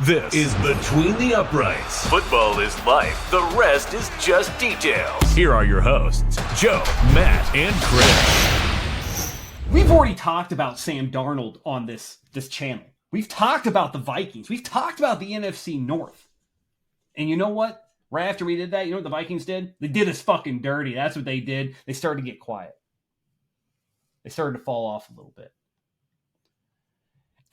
This is Between the Uprights. Football is life. The rest is just details. Here are your hosts, Joe, Matt, and Chris. We've already talked about Sam Darnold on this channel. We've talked about the Vikings. We've talked about the NFC North. And you know what? Right after we did that, you know what the Vikings did? They did us fucking dirty. That's what they did. They started to get quiet. They started to fall off a little bit.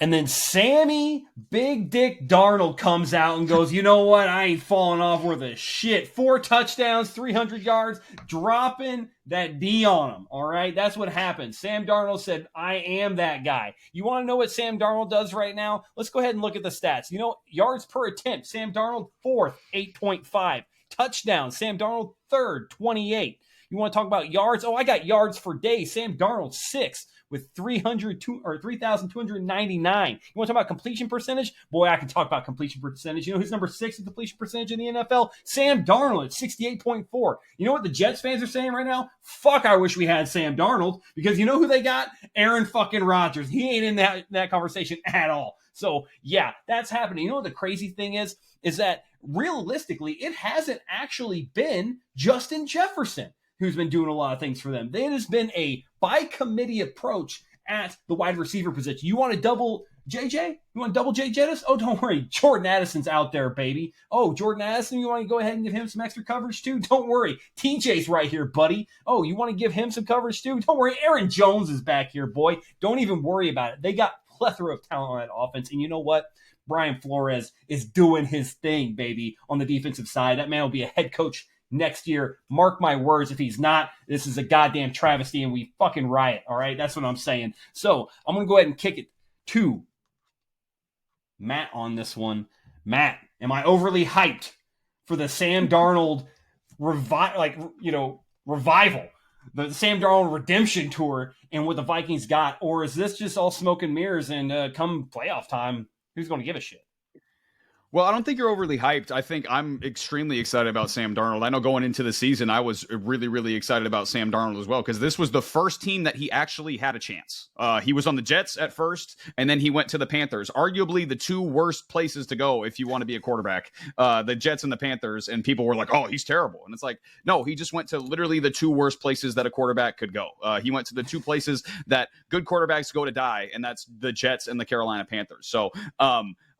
And then Sammy Big Dick Darnold comes out and goes, you know what? I ain't falling off worth a shit. 4 touchdowns, 300 yards, dropping that D on him. All right? That's what happened. Sam Darnold said, I am that guy. You want to know what Sam Darnold does right now? Let's go ahead and look at the stats. You know, yards per attempt. Sam Darnold, 4th, 8.5. Touchdowns. Sam Darnold, 3rd, 28. You want to talk about yards? Oh, I got yards for days. Sam Darnold, 6th. With 3,299. You want to talk about completion percentage? Boy, I can talk about completion percentage. You know who's number 6 in completion percentage in the NFL? Sam Darnold at 68.4. You know what the Jets fans are saying right now? Fuck, I wish we had Sam Darnold. Because you know who they got? Aaron fucking Rodgers. He ain't in that conversation at all. So, yeah, that's happening. You know what the crazy thing is? Is that realistically, it hasn't actually been Justin Jefferson who's been doing a lot of things for them. It has been a by-committee approach at the wide receiver position. You want to double JJ? You want to double Jay Jettis? Oh, don't worry. Jordan Addison's out there, baby. Oh, Jordan Addison, you want to go ahead and give him some extra coverage too? Don't worry. TJ's right here, buddy. Oh, you want to give him some coverage too? Don't worry. Aaron Jones is back here, boy. Don't even worry about it. They got a plethora of talent on that offense. And you know what? Brian Flores is doing his thing, baby, on the defensive side. That man will be a head coach next year. Mark my words. If he's not, this is a goddamn travesty and we fucking riot. All right. That's what I'm saying. So I'm going to go ahead and kick it to Matt on this one. Matt, am I overly hyped for the Sam Darnold revival, the Sam Darnold redemption tour and what the Vikings got? Or is this just all smoke and mirrors and come playoff time, who's going to give a shit? Well, I don't think you're overly hyped. I think I'm extremely excited about Sam Darnold. I know going into the season, I was really, really excited about Sam Darnold as well, because this was the first team that he actually had a chance. He was on the Jets at first, and then he went to the Panthers, arguably the 2 worst places to go if you want to be a quarterback, the Jets and the Panthers, and people were like, oh, he's terrible. And it's like, no, he just went to literally the 2 worst places that a quarterback could go. He went to the 2 places that good quarterbacks go to die, and that's the Jets and the Carolina Panthers. So,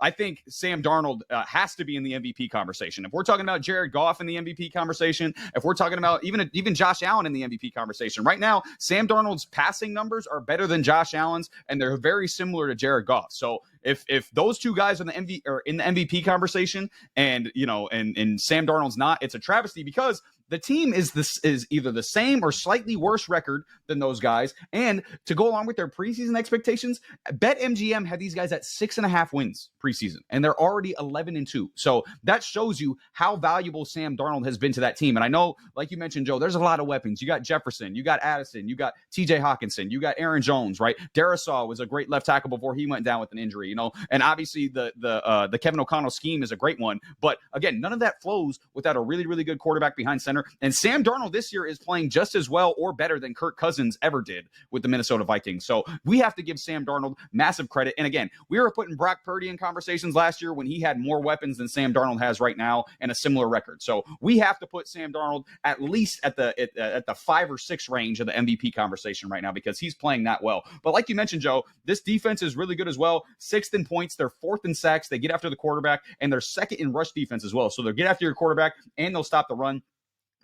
I think Sam Darnold has to be in the MVP conversation. If we're talking about Jared Goff in the MVP conversation, if we're talking about even Josh Allen in the MVP conversation, right now, Sam Darnold's passing numbers are better than Josh Allen's, and they're very similar to Jared Goff. So if those 2 guys are in the MVP conversation, and Sam Darnold's not, it's a travesty, because the team is either the same or slightly worse record than those guys. And to go along with their preseason expectations, BetMGM had these guys at 6.5 wins preseason, and they're already 11-2. So that shows you how valuable Sam Darnold has been to that team. And I know, like you mentioned, Joe, there's a lot of weapons. You got Jefferson, you got Addison, you got TJ Hawkinson, you got Aaron Jones, right? Darisaw was a great left tackle before he went down with an injury, and obviously the Kevin O'Connell scheme is a great one. But again, none of that flows without a really, really good quarterback behind center. And Sam Darnold this year is playing just as well or better than Kirk Cousins ever did with the Minnesota Vikings. So we have to give Sam Darnold massive credit. And again, we were putting Brock Purdy in conversations last year when he had more weapons than Sam Darnold has right now and a similar record. So we have to put Sam Darnold at least at the 5 or 6 range of the MVP conversation right now, because he's playing that well. But like you mentioned, Joe, this defense is really good as well. 6th in points, they're 4th in sacks, they get after the quarterback, and they're 2nd in rush defense as well. So they'll get after your quarterback and they'll stop the run.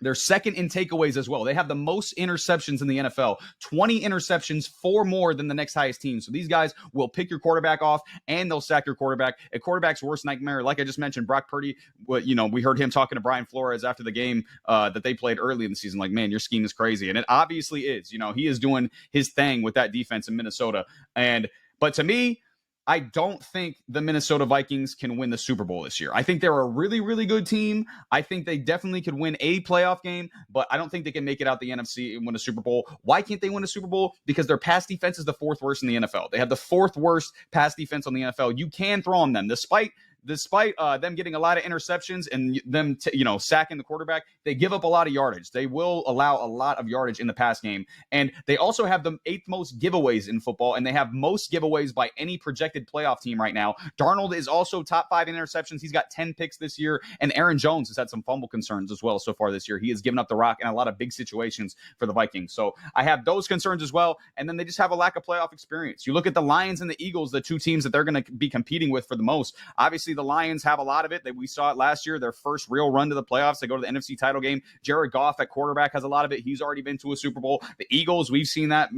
They're 2nd in takeaways as well. They have the most interceptions in the NFL, 20 interceptions, 4 more than the next highest team. So these guys will pick your quarterback off and they'll sack your quarterback. A quarterback's worst nightmare, like I just mentioned, Brock Purdy, we heard him talking to Brian Flores after the game that they played early in the season, like, man, your scheme is crazy. And it obviously is. He is doing his thing with that defense in Minnesota. But to me, I don't think the Minnesota Vikings can win the Super Bowl this year. I think they're a really, really good team. I think they definitely could win a playoff game, but I don't think they can make it out the NFC and win a Super Bowl. Why can't they win a Super Bowl? Because their pass defense is the 4th worst in the NFL. They have the 4th worst pass defense on the NFL. You can throw on them, despite despite them getting a lot of interceptions and them sacking the quarterback, they give up a lot of yardage. They will allow a lot of yardage in the pass game, and they also have the 8th most giveaways in football, and they have most giveaways by any projected playoff team right now. Darnold is also top 5 in interceptions. He's got 10 picks this year, and Aaron Jones has had some fumble concerns as well so far this year. He has given up the rock in a lot of big situations for the Vikings. So I have those concerns as well, and then they just have a lack of playoff experience. You look at the Lions and the Eagles, the 2 teams that they're going to be competing with for the most. Obviously, the Lions have a lot of it. We saw it last year, their first real run to the playoffs. They go to the NFC title game. Jared Goff at quarterback has a lot of it. He's already been to a Super Bowl. The Eagles, we've seen that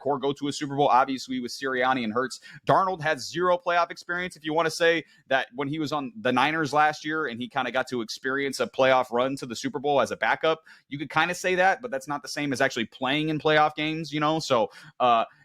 core go to a Super Bowl, obviously, with Sirianni and Hurts. Darnold has 0 playoff experience. If you want to say that when he was on the Niners last year and he kind of got to experience a playoff run to the Super Bowl as a backup, you could kind of say that, but that's not the same as actually playing in playoff games, So,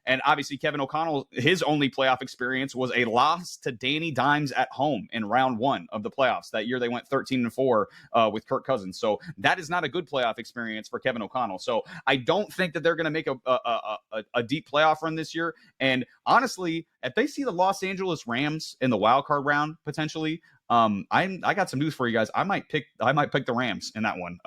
and obviously Kevin O'Connell, his only playoff experience was a loss to Danny Dimes at home in round 1 of the playoffs. That year they went 13-4 with Kirk Cousins. So that is not a good playoff experience for Kevin O'Connell. So I don't think that they're going to make a deep playoff run this year. And honestly, if they see the Los Angeles Rams in the wild card round potentially, I got some news for you guys. I might pick the Rams in that one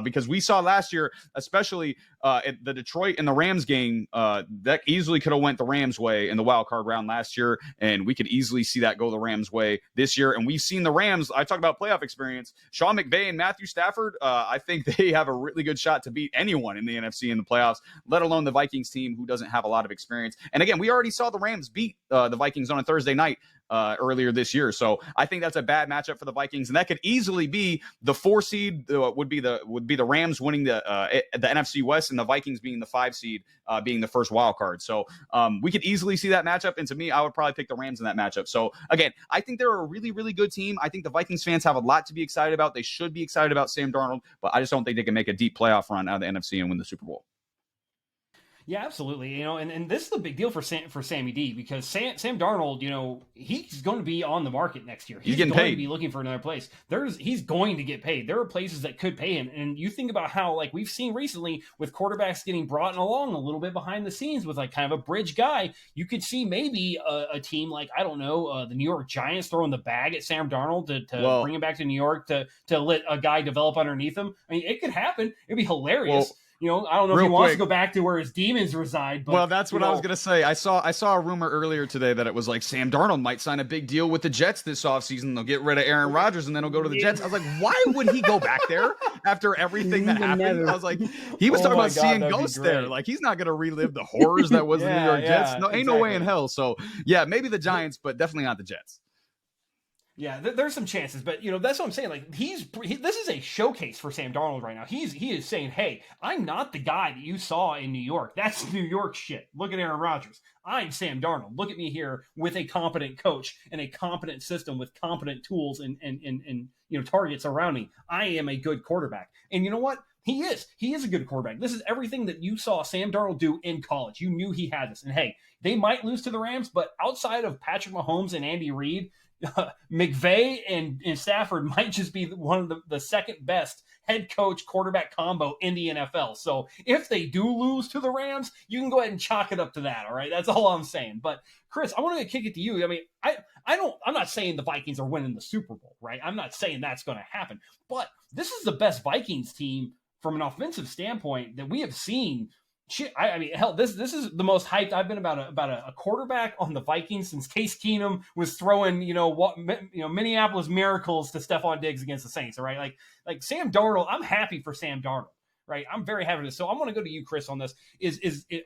because we saw last year, especially at the Detroit and the Rams game, that easily could have went the Rams way in the wild card round last year, and we could easily see that go the Rams way this year. And we've seen the Rams. I talk about playoff experience. Sean McVay and Matthew Stafford. I think they have a really good shot to beat anyone in the NFC in the playoffs, let alone the Vikings team who doesn't have a lot of experience. And again, we already saw the Rams beat the Vikings on a Thursday night earlier this year. So I think that's a bad matchup for the Vikings, and that could easily be the 4 seed would be the Rams winning the NFC West and the Vikings being the 5 seed being the first wild card. So we could easily see that matchup, and to me, I would probably pick the Rams in that matchup. So again, I think they're a really, really good team. I think the Vikings fans have a lot to be excited about. They should be excited about Sam Darnold, but I just don't think they can make a deep playoff run out of the NFC and win the Super Bowl. Yeah, absolutely. And this is the big deal for Sammy D, because Sam Darnold, he's going to be on the market next year. He's getting going paid. to be looking for another place. He's going to get paid. There are places that could pay him. And you think about how, like we've seen recently with quarterbacks getting brought along a little bit behind the scenes with like kind of a bridge guy, you could see maybe a team like, I don't know, the New York Giants throwing the bag at Sam Darnold to bring him back to New York to let a guy develop underneath him. I mean, it could happen. It'd be hilarious. I don't know if he wants to go back to where his demons reside. But, that's what I was going to say. I saw a rumor earlier today that it was like Sam Darnold might sign a big deal with the Jets this offseason. They'll get rid of Aaron Rodgers, and then he'll go to the Jets. I was like, why would he go back there after everything that happened? I was like, he was talking about seeing ghosts there. Like, he's not going to relive the horrors that was the New York Jets. No, ain't no way in hell. So, yeah, maybe the Giants, but definitely not the Jets. Yeah, there's some chances, but that's what I'm saying. Like this is a showcase for Sam Darnold right now. He is saying, "Hey, I'm not the guy that you saw in New York. That's New York shit. Look at Aaron Rodgers. I'm Sam Darnold. Look at me here with a competent coach and a competent system with competent tools and targets around me. I am a good quarterback." And you know what? He is a good quarterback. This is everything that you saw Sam Darnold do in college. You knew he had this. And hey, they might lose to the Rams, but outside of Patrick Mahomes and Andy Reid, McVay and Stafford might just be one of the second best head coach quarterback combo in the NFL. So if they do lose to the Rams, you can go ahead and chalk it up to that. All right. That's all I'm saying. But Chris, I want to kick it to you. I mean, I'm not saying the Vikings are winning the Super Bowl, right? I'm not saying that's going to happen, but this is the best Vikings team from an offensive standpoint that we have seen. Shit, I mean, hell, this is the most hyped I've been about a quarterback on the Vikings since Case Keenum was throwing Minneapolis Miracles to Stephon Diggs against the Saints. All right, like Sam Darnold, I'm happy for Sam Darnold. Right, I'm very happy with this. So I'm going to go to you, Chris, on this.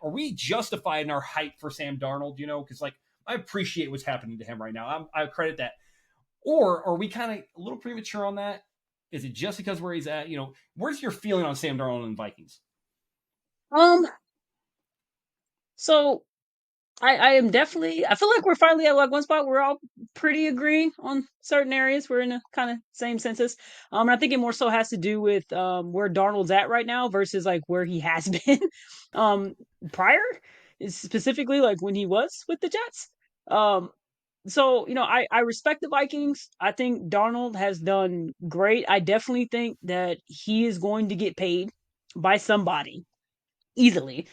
Are we justified in our hype for Sam Darnold? Because I appreciate what's happening to him right now. I credit that. Or are we kind of a little premature on that? Is it just because where he's at? Where's your feeling on Sam Darnold and Vikings? So I am definitely, I feel like we're finally at like one spot where we're all pretty agreeing on certain areas. We're in a kind of same census. And I think it more so has to do with where Darnold's at right now versus like where he has been prior, specifically like when he was with the Jets. So, I respect the Vikings. I think Darnold has done great. I definitely think that he is going to get paid by somebody easily.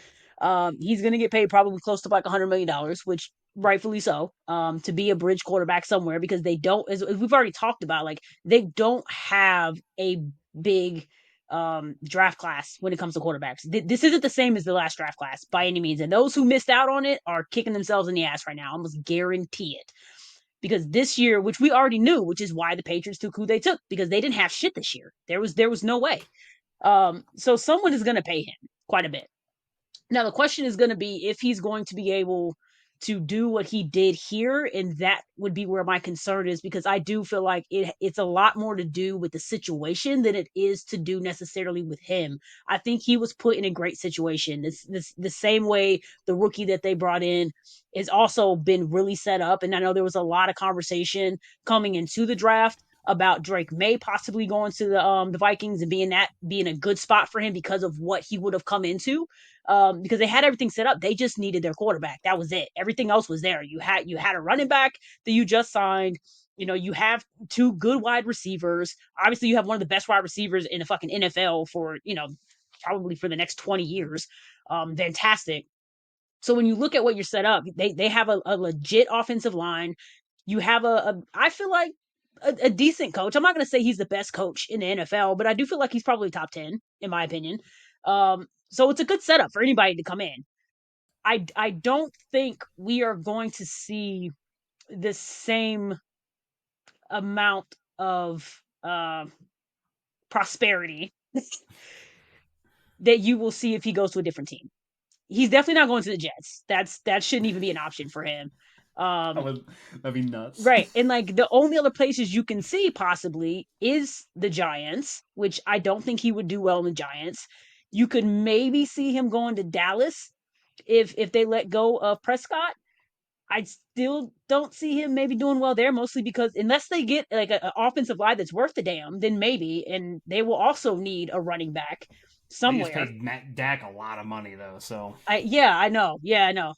He's going to get paid probably close to like $100 million, which rightfully so, to be a bridge quarterback somewhere because they don't, as we've already talked about, like they don't have a big draft class when it comes to quarterbacks. This isn't the same as the last draft class by any means, and those who missed out on it are kicking themselves in the ass right now. I almost guarantee it. Because this year, which we already knew, which is why the Patriots took who they took, because they didn't have shit this year. There was no way. So someone is going to pay him quite a bit. Now the question is going to be if he's going to be able to do what he did here, and that would be where my concern is, because I do feel like it's a lot more to do with the situation than it is to do necessarily with him. I think he was put in a great situation. This the same way the rookie that they brought in has also been really set up, and I know there was a lot of conversation coming into the draft about Drake May possibly going to the Vikings and being a good spot for him because of what he would have come into. Because they had everything set up. They just needed their quarterback. That was it. Everything else was there. You had a running back that you just signed. You know, you have two good wide receivers. Obviously, you have one of the best wide receivers in the fucking NFL for, probably for the next 20 years. Fantastic. So when you look at what you're set up, they have a legit offensive line. You have I feel like a decent coach. I'm not going to say he's the best coach in the NFL, but I do feel like he's probably top 10 in my opinion. So it's a good setup for anybody to come in. I don't think we are going to see the same amount of prosperity that you will see if he goes to a different team. He's definitely not going to the Jets. That shouldn't even be an option for him. That'd be nuts. Right. And like the only other places you can see possibly is the Giants, which I don't think he would do well in the Giants. You could maybe see him going to Dallas if they let go of Prescott. I still don't see him maybe doing well there, mostly because unless they get like an offensive line that's worth the damn, then maybe, and they will also need a running back somewhere. They just paid Matt Dak a lot of money though, so I know. Yeah, I know.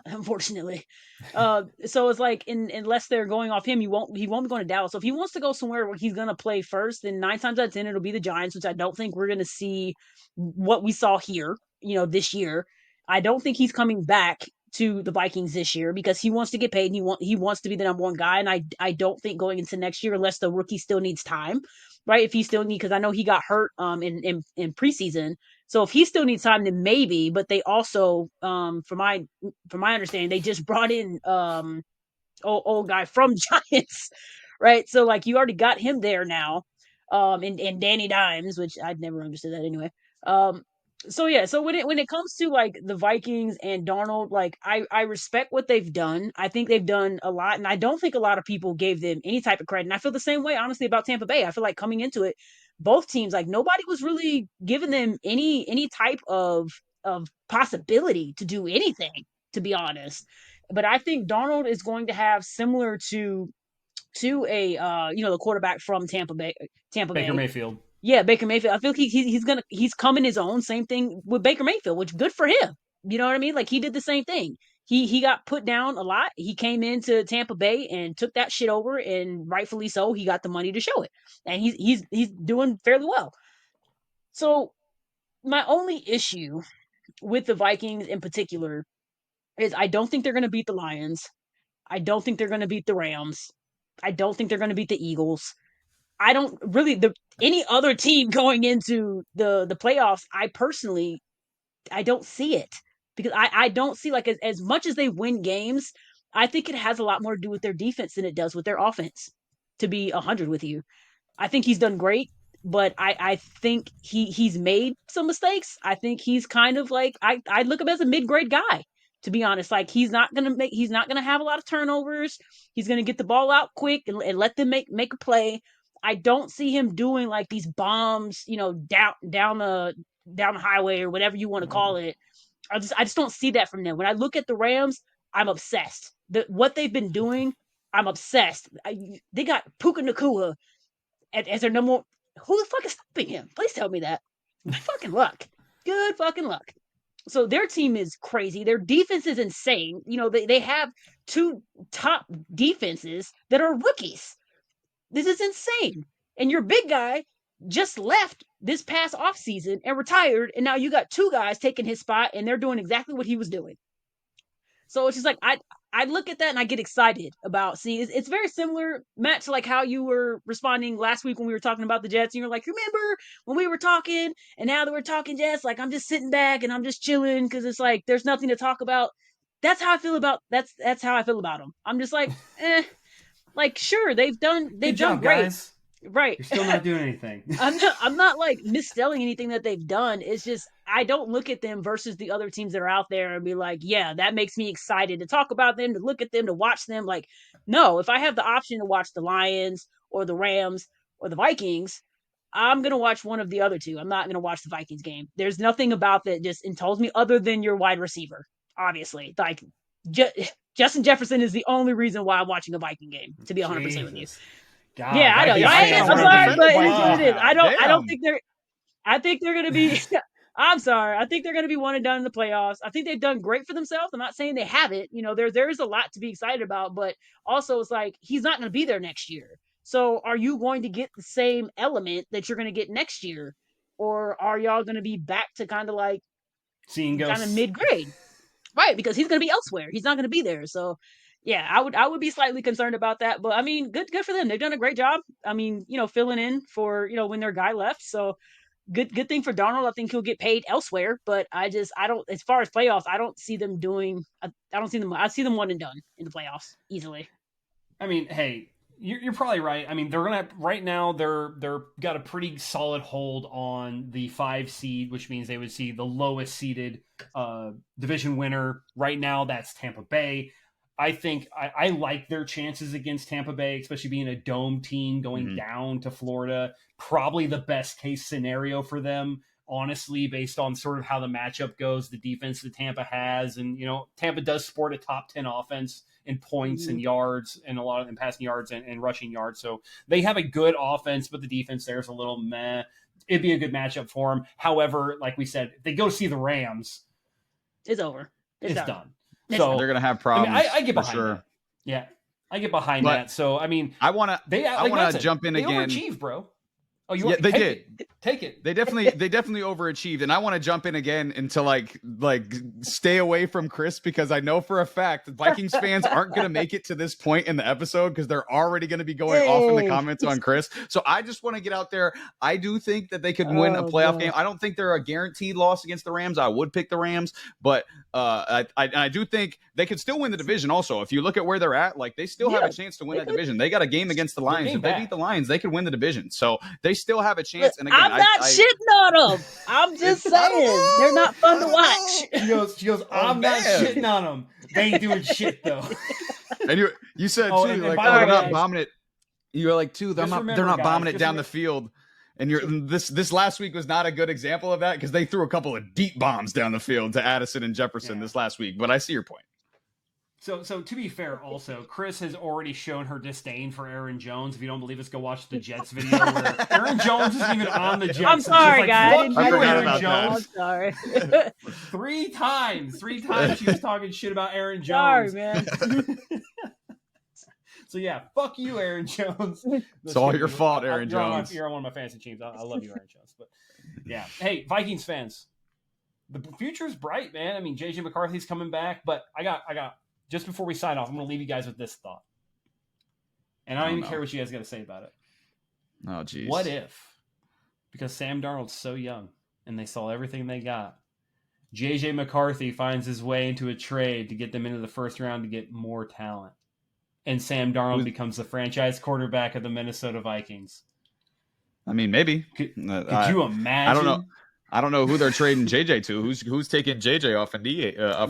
Unfortunately. So it's like unless they're going off him, he won't be going to Dallas. So if he wants to go somewhere where he's gonna play first, then 9 times out of 10 it'll be the Giants, which I don't think we're gonna see what we saw here, this year. I don't think he's coming back to the Vikings this year because he wants to get paid and he wants to be the number one guy. And I don't think going into next year, unless the rookie still needs time, right? If he still needs, because I know he got hurt in preseason. So if he still needs time, then maybe. But they also, from my understanding, they just brought in old guy from Giants, right? So like you already got him there now, and Danny Dimes, which I'd never understood that anyway. So yeah, so when it comes to like the Vikings and Darnold, like I respect what they've done. I think they've done a lot, and I don't think a lot of people gave them any type of credit. And I feel the same way, honestly, about Tampa Bay. I feel like coming into it, both teams, like nobody was really giving them any type of possibility to do anything, to be honest. But I think Darnold is going to have similar to a the quarterback from Tampa Bay. Baker Mayfield. Yeah, Baker Mayfield. I feel like he's coming his own. Same thing with Baker Mayfield, which good for him. You know what I mean? Like he did the same thing. He got put down a lot. He came into Tampa Bay and took that shit over, and rightfully so. He got the money to show it, and he's doing fairly well. So my only issue with the Vikings in particular is I don't think they're going to beat the Lions. I don't think they're going to beat the Rams. I don't think they're going to beat the Eagles. I don't really any other team going into the playoffs. I don't see it because I don't see like as much as they win games. I think it has a lot more to do with their defense than it does with their offense. To be 100 with you, I think he's done great, but I think he's made some mistakes. I think he's kind of like I look him as a mid-grade guy. To be honest, like he's not gonna have a lot of turnovers. He's gonna get the ball out quick and let them make a play. I don't see him doing like these bombs, down the highway or whatever you want to call it. I just don't see that from them. When I look at the Rams, I'm obsessed. What they've been doing, I'm obsessed. They got Puka Nacua as their number one. Who the fuck is stopping him? Please tell me that. Good fucking luck. Good fucking luck. So their team is crazy. Their defense is insane. They have 2 top defenses that are rookies. This is insane. And your big guy just left this past offseason and retired, and now you got 2 guys taking his spot, and they're doing exactly what he was doing. So it's just like I look at that and I get excited about seeing. It's very similar, Matt, to like how you were responding last week when we were talking about the Jets. And you were like, remember when we were talking, and now that we're talking Jets, like I'm just sitting back and I'm just chilling because it's like there's nothing to talk about. That's how I feel about that's how I feel about them. I'm just like, like sure Good done job, great. guys. Right. You're still not doing anything. I'm not like misselling anything that they've done. It's just I don't look at them versus the other teams that are out there and be like, yeah, that makes me excited to talk about them, to look at them, to watch them. Like, no, if I have the option to watch the Lions or the Rams or the Vikings, I'm gonna watch one of the other two. I'm not gonna watch the Vikings game. There's nothing about that just entitles me other than your wide receiver. Obviously, like Justin Jefferson is the only reason why I'm watching a Viking game. To be 100% with you. God, Yeah, I know. I'm sorry, but it is what it is. I don't think they're. I think they're going to be. I'm sorry. I think they're going to be one and done in the playoffs. I think they've done great for themselves. I'm not saying they haven't. You know, there is a lot to be excited about, but also it's like he's not going to be there next year. So are you going to get the same element that you're going to get next year, or are y'all going to be back to kind of like seeing ghosts, kind of mid grade? Right, because he's going to be elsewhere. He's not going to be there. So yeah, I would be slightly concerned about that, but I mean, good for them. They've done a great job. I mean, you know, filling in for, you know, when their guy left. So good thing for Darnold. I think he'll get paid elsewhere, but I don't, as far as playoffs, I don't see them doing, I see them one and done in the playoffs easily. I mean, hey, you're probably right. I mean, they're going to, right now, they're got a pretty solid hold on the 5 seed, which means they would see the lowest seeded division winner. Right now, that's Tampa Bay. I think I like their chances against Tampa Bay, especially being a dome team going down to Florida. Probably the best case scenario for them, honestly, based on sort of how the matchup goes, the defense that Tampa has. And, you know, Tampa does sport a top 10 offense in points and yards, and a lot of them passing yards and rushing yards. So they have a good offense, but the defense there is a little meh. It'd be a good matchup for them. However, like we said, if they go see the Rams, it's over. It's done. So they're going to have problems. I mean, I get behind sure. that. Yeah, I get behind that. So, I mean, I want to jump in they again. They overachieved, bro. Oh, they did. Take it. They definitely overachieved, and I want to jump in again and to like stay away from Chris, because I know for a fact that Vikings fans aren't going to make it to this point in the episode because they're already going to be going off in the comments on Chris. So I just want to get out there. I do think that they could win a playoff game. I don't think they're a guaranteed loss against the Rams. I would pick the Rams, but I do think they could still win the division. Also, if you look at where they're at, like they still have a chance to win that division. They got a game against the Lions. If they beat the Lions, they could win the division. So they still have a chance. And again, I'm not shitting on them. I'm just saying they're not fun to watch. She goes, I'm not shitting on them. They ain't doing shit though. And you said too, like, they're not bombing it. You're like, too, they're not bombing it down the field. And this last week was not a good example of that, because they threw a couple of deep bombs down the field to Addison and Jefferson this last week. But I see your point. So to be fair, also, Chris has already shown her disdain for Aaron Jones. If you don't believe us, go watch the Jets video where Aaron Jones isn't even on the Jets. I'm sorry, like, guys. Fuck you, Aaron about Jones. I'm sorry. 3 times she was talking shit about Aaron Sorry, Jones. man. So yeah, fuck you, Aaron Jones. It's all your fault, Aaron Jones. You're on one of my fantasy teams. I love you, Aaron Jones. But yeah, hey, Vikings fans, the future's bright, man. I mean, JJ McCarthy's coming back, but I got. Just before we sign off, I'm going to leave you guys with this thought. And I don't even care what you guys got to say about it. Oh, geez. What if, because Sam Darnold's so young and they saw everything they got, JJ McCarthy finds his way into a trade to get them into the first round to get more talent, and Sam Darnold becomes the franchise quarterback of the Minnesota Vikings? I mean, maybe. Could you imagine? I don't know. I don't know who they're trading JJ to. Who's taking JJ off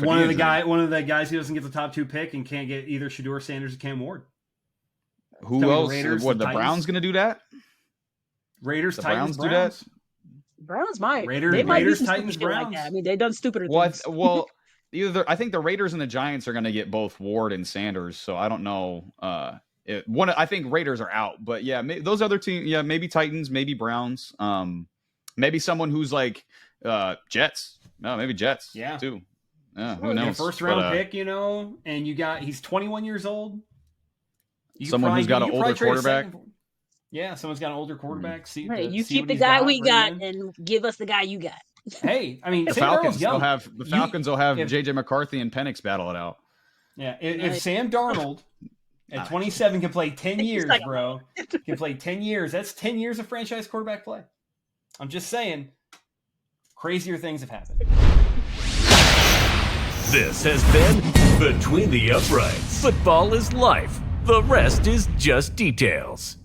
one of the guys who doesn't get the top 2 pick and can't get either Shedeur Sanders or Cam Ward. Who else? The Browns going to do that? Raiders, the Titans, Browns do that? Browns might. Raiders, Titans, Browns. Like that. I mean, they've done stupider things. Well, I think the Raiders and the Giants are going to get both Ward and Sanders. So I don't know. I think Raiders are out, but yeah, those other teams. Yeah, maybe Titans, maybe Browns. Maybe someone who's like Jets. No, maybe Jets. Yeah. Too. Yeah, who knows? First round pick, and he's 21 years old. Someone who's got an older quarterback. Yeah, someone's got an older quarterback. You keep the guy we got and give us the guy you got. Hey, I mean, the Falcons will have JJ McCarthy and Penix battle it out. Yeah, if Sam Darnold at 27 can play 10 years, bro, can play 10 years. That's 10 years of franchise quarterback play. I'm just saying, crazier things have happened. This has been Between the Uprights. Football is life. The rest is just details.